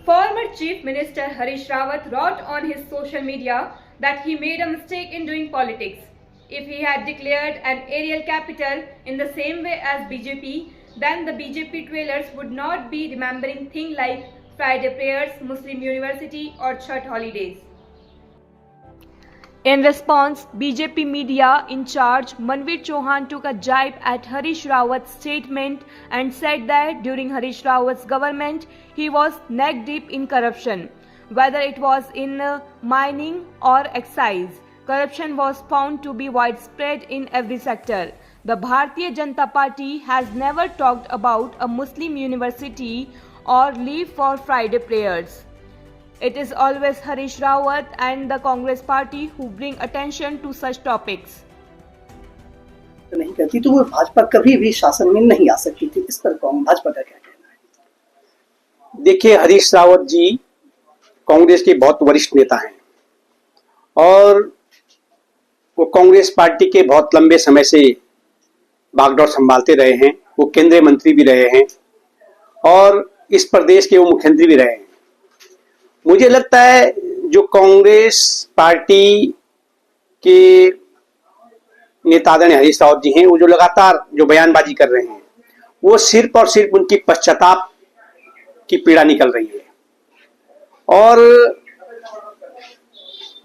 Former Chief Minister Harish Rawat wrote on his social media that he made a mistake in doing politics. If he had declared an aerial capital in the same way as BJP, then the BJP trailers would not be remembering things like Friday prayers, Muslim University or Chhath holidays. In response, BJP media in charge Manveer Chauhan took a jibe at Harish Rawat's statement and said that during Harish Rawat's government, he was neck deep in corruption. Whether it was in mining or excise, corruption was found to be widespread in every sector. The Bharatiya Janata Party has never talked about a Muslim university or leave for Friday prayers. It is always Harish Rawat and the Congress Party who bring attention to such topics. नहीं करती तो वो भाजपा कभी भी शासन में नहीं आ सकती थी। इस पर भाजपा का क्या कहना है? देखिए, हरीश रावत जी कांग्रेस के बहुत वरिष्ठ नेता हैं और वो कांग्रेस पार्टी के बहुत लंबे समय से बागडोर संभालते रहे हैं। वो केंद्रीय मंत्री भी रहे हैं और इस प्रदेश के वो मुख्यमंत्री भी रहे हैं। मुझे लगता है जो कांग्रेस पार्टी के नेता आदरणीय हरीश रावत जी हैं, वो जो लगातार जो बयानबाजी कर रहे हैं, वो सिर्फ और सिर्फ उनकी पश्चाताप की पीड़ा निकल रही है। और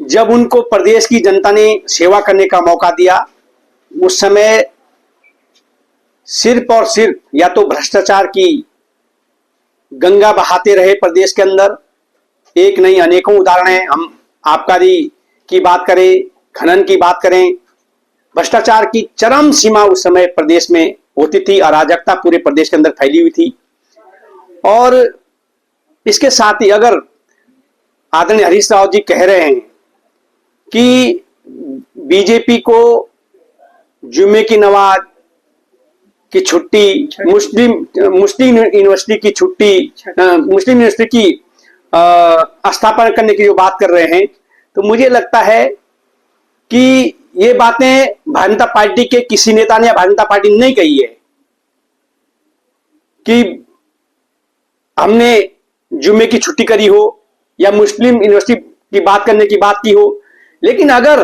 जब उनको प्रदेश की जनता ने सेवा करने का मौका दिया, उस समय सिर्फ और सिर्फ या तो भ्रष्टाचार की गंगा बहाते रहे प्रदेश के अंदर। एक नहीं अनेकों उदाहरण हैं। हम आबकारी की बात करें, खनन की बात करें, भ्रष्टाचार की चरम सीमा उस समय प्रदेश में होती थी। अराजकता पूरे प्रदेश के अंदर फैली हुई थी। और इसके साथ ही अगर आदरणीय हरीश रावत जी कह रहे हैं कि बीजेपी को जुम्मे की नमाज की छुट्टी, मुस्लिम यूनिवर्सिटी की छुट्टी, मुस्लिम यूनिवर्सिटी की स्थापना करने की जो बात कर रहे हैं, तो मुझे लगता है कि ये बातें भारतीय जनता पार्टी के किसी नेता ने या भारतीय जनता पार्टी ने नहीं कही है कि हमने जुम्मे की छुट्टी करी हो या मुस्लिम यूनिवर्सिटी की बात करने की बात की हो। लेकिन अगर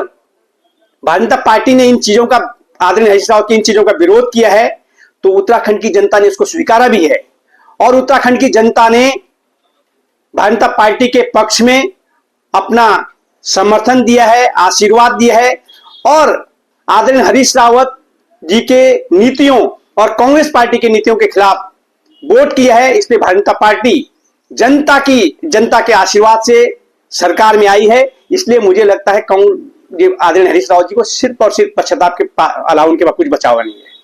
भारतीय जनता पार्टी ने इन चीजों का, आदरणीय हरीश रावत की इन चीजों का विरोध किया है, तो उत्तराखंड की जनता ने इसको स्वीकारा भी है और उत्तराखंड की जनता ने भारतीय जनता पार्टी के पक्ष में अपना समर्थन दिया है, आशीर्वाद दिया है और आदरणीय हरीश रावत जी के नीतियों और कांग्रेस पार्टी की नीतियों के खिलाफ वोट किया है। इसलिए भारतीय जनता पार्टी जनता के आशीर्वाद से सरकार में आई है। इसलिए मुझे लगता है आदरणीय हरीश रावत जी को सिर्फ और सिर्फ पश्चाताप के अलावा उनके पास कुछ बचाव नहीं है।